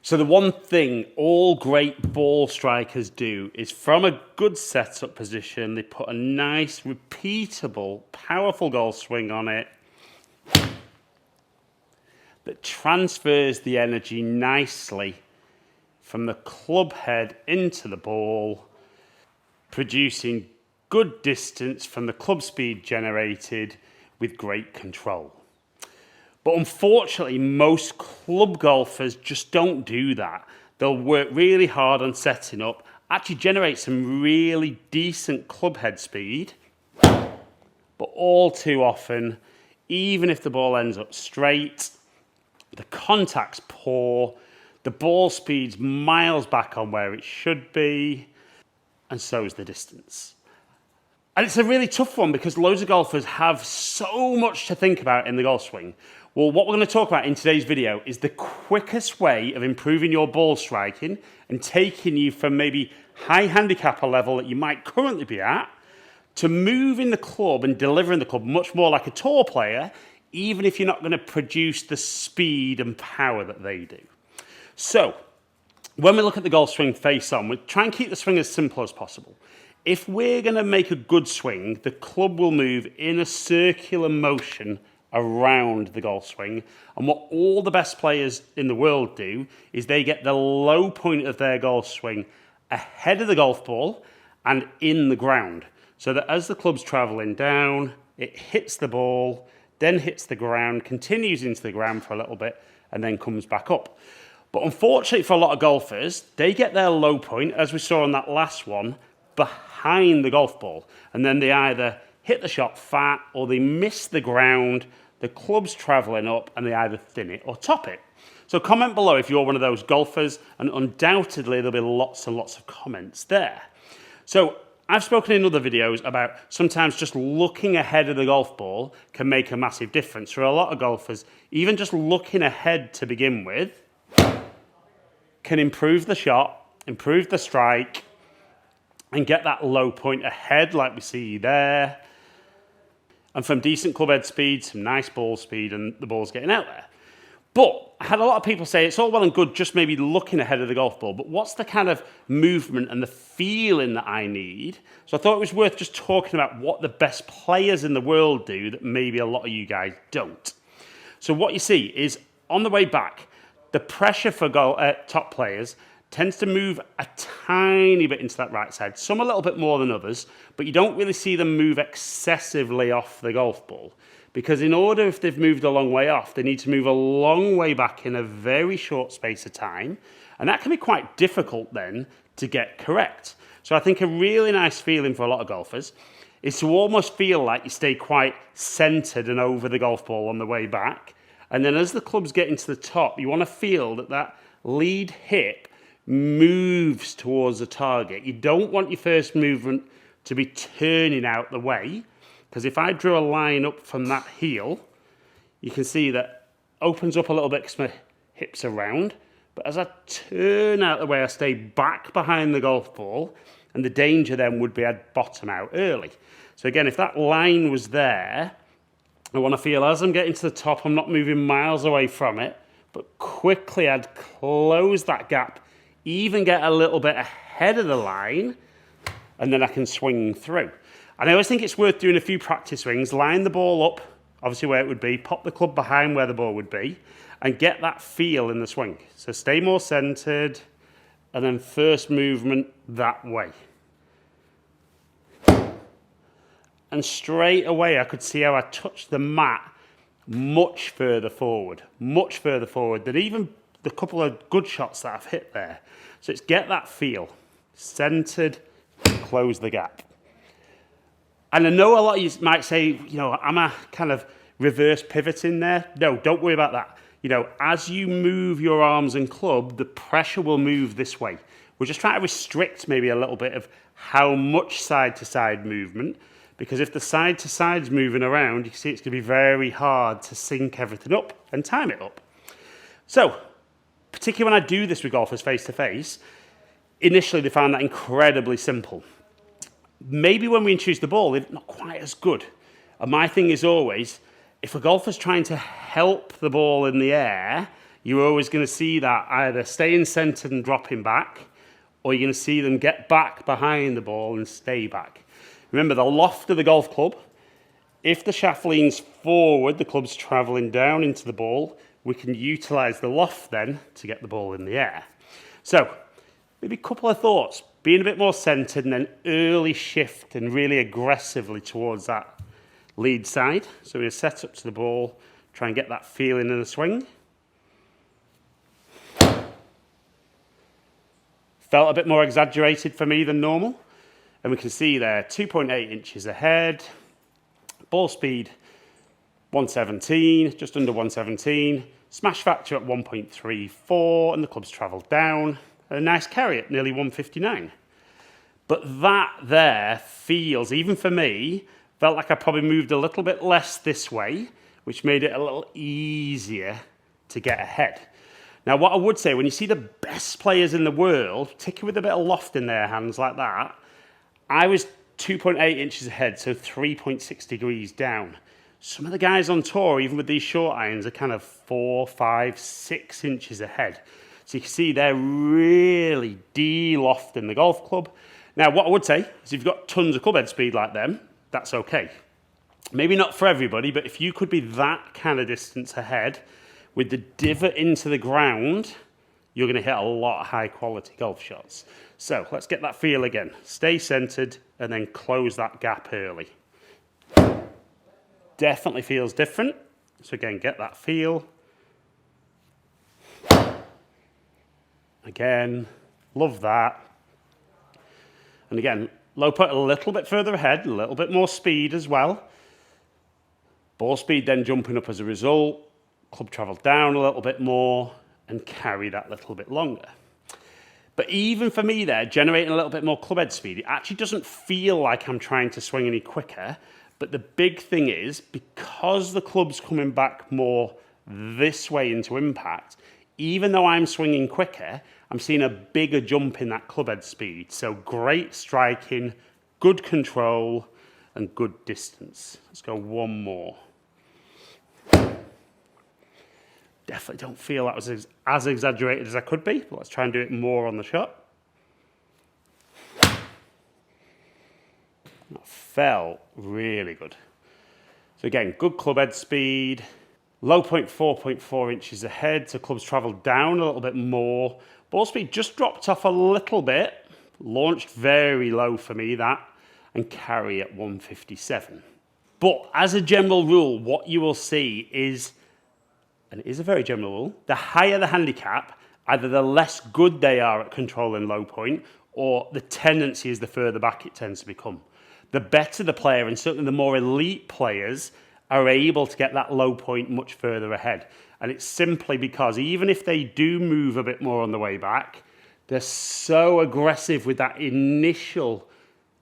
So the one thing all great ball strikers do is from a good setup position, they put a nice, repeatable, powerful golf swing on it that transfers the energy nicely from the club head into the ball, producing good distance from the club speed generated with great control. But unfortunately, most club golfers just don't do that. They'll work really hard on setting up, actually generate some really decent club head speed, but all too often, even if the ball ends up straight, the contact's poor, the ball speed's miles back on where it should be, and so is the distance. And it's a really tough one because loads of golfers have so much to think about in the golf swing. Well, what we're going to talk about in today's video is the quickest way of improving your ball striking and taking you from maybe high handicapper level that you might currently be at to moving the club and delivering the club much more like a tour player, even if you're not going to produce the speed and power that they do. So, when we look at the golf swing face on, we try and keep the swing as simple as possible. If we're going to make a good swing, the club will move in a circular motion around the golf swing. And what all the best players in the world do is they get the low point of their golf swing ahead of the golf ball and in the ground. So that as the club's traveling down, it hits the ball, then hits the ground, continues into the ground for a little bit, and then comes back up. But unfortunately for a lot of golfers, they get their low point, as we saw on that last one, behind the golf ball. And then they either hit the shot fat or they miss the ground, the club's traveling up, and they either thin it or top it. So comment below if you're one of those golfers, and undoubtedly there'll be lots and lots of comments there. So I've spoken in other videos about sometimes just looking ahead of the golf ball can make a massive difference. For a lot of golfers, even just looking ahead to begin with can improve the shot, improve the strike, and get that low point ahead like we see there. And from decent club head speed, some nice ball speed, and the ball's getting out there. But I had a lot of people say it's all well and good just maybe looking ahead of the golf ball, but what's the kind of movement and the feeling that I need? So I thought it was worth just talking about what the best players in the world do that maybe a lot of you guys don't. So what you see is on the way back, the pressure for top players tends to move a tiny bit into that right side, some a little bit more than others, but you don't really see them move excessively off the golf ball. Because in order, if they've moved a long way off, they need to move a long way back in a very short space of time. And that can be quite difficult then to get correct. So I think a really nice feeling for a lot of golfers is to almost feel like you stay quite centered and over the golf ball on the way back. And then as the club's getting to the top, you want to feel that that lead hip moves towards the target. You don't want your first movement to be turning out the way, because if I drew a line up from that heel, you can see that opens up a little bit because my hips are round, but as I turn out the way, I stay back behind the golf ball, and the danger then would be I'd bottom out early. So again, if that line was there, I want to feel as I'm getting to the top, I'm not moving miles away from it, but quickly I'd close that gap, even get a little bit ahead of the line, and then I can swing through. And I always think it's worth doing a few practice swings, line the ball up, obviously where it would be, pop the club behind where the ball would be, and get that feel in the swing. So stay more centered, and then first movement that way. And straight away I could see how I touched the mat much further forward than even the couple of good shots that I've hit there. So it's get that feel, centered, close the gap. And I know a lot of you might say, you know, am I kind of reverse pivoting there? No, don't worry about that. You know, as you move your arms and club, the pressure will move this way. We're just trying to restrict maybe a little bit of how much side-to-side movement, because if the side-to-side's moving around, you can see it's going to be very hard to sync everything up and time it up. So, particularly when I do this with golfers face-to-face, initially they found that incredibly simple. Maybe when we introduce the ball, they're not quite as good. And my thing is always, if a golfer's trying to help the ball in the air, you're always going to see that either staying centered and dropping back, or you're going to see them get back behind the ball and stay back. Remember, the loft of the golf club, if the shaft leans forward, the club's traveling down into the ball, we can utilize the loft then to get the ball in the air. So, maybe a couple of thoughts. Being a bit more centered and then early shift and really aggressively towards that lead side. So we're going to set up to the ball, try and get that feeling in the swing. Felt a bit more exaggerated for me than normal. And we can see there, 2.8 inches ahead. Ball speed, 117, just under 117. Smash factor at 1.34, and the club's travelled down. A nice carry at nearly 159. But that there feels, even for me, felt like I probably moved a little bit less this way, which made it a little easier to get ahead. Now, what I would say, when you see the best players in the world, particularly with a bit of loft in their hands like that, I was 2.8 inches ahead, so 3.6 degrees down. Some of the guys on tour, even with these short irons, are kind of 4, 5, 6 inches ahead. So you can see they're really de-lofting the golf club. Now, what I would say is if you've got tons of club head speed like them, that's okay. Maybe not for everybody, but if you could be that kind of distance ahead with the divot into the ground, you're going to hit a lot of high-quality golf shots. So let's get that feel again. Stay centered and then close that gap early. Definitely feels different. So again, get that feel. Again, love that. And again, low putt a little bit further ahead, a little bit more speed as well. Ball speed then jumping up as a result. Club travel down a little bit more and carry that little bit longer. But even for me there, generating a little bit more club head speed, it actually doesn't feel like I'm trying to swing any quicker. But the big thing is, because the club's coming back more this way into impact, even though I'm swinging quicker, I'm seeing a bigger jump in that club head speed. So great striking, good control, and good distance. Let's go one more. Definitely don't feel that was as exaggerated as I could be, but let's try and do it more on the shot. That felt really good. So again, good club head speed. Low point 4.4 inches ahead, so clubs travelled down a little bit more. Ball speed just dropped off a little bit. Launched very low for me, that, and carry at 157. But as a general rule, what you will see is, and it is a very general rule, the higher the handicap, either the less good they are at controlling low point, or the tendency is the further back it tends to become. The better the player, and certainly the more elite players, are able to get that low point much further ahead. And it's simply because even if they do move a bit more on the way back, they're so aggressive with that initial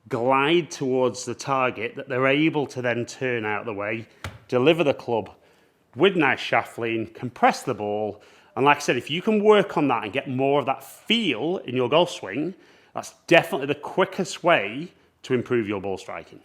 glide towards the target that they're able to then turn out the way, deliver the club with nice shaft lean, compress the ball. And like I said, if you can work on that and get more of that feel in your golf swing, that's definitely the quickest way to improve your ball striking.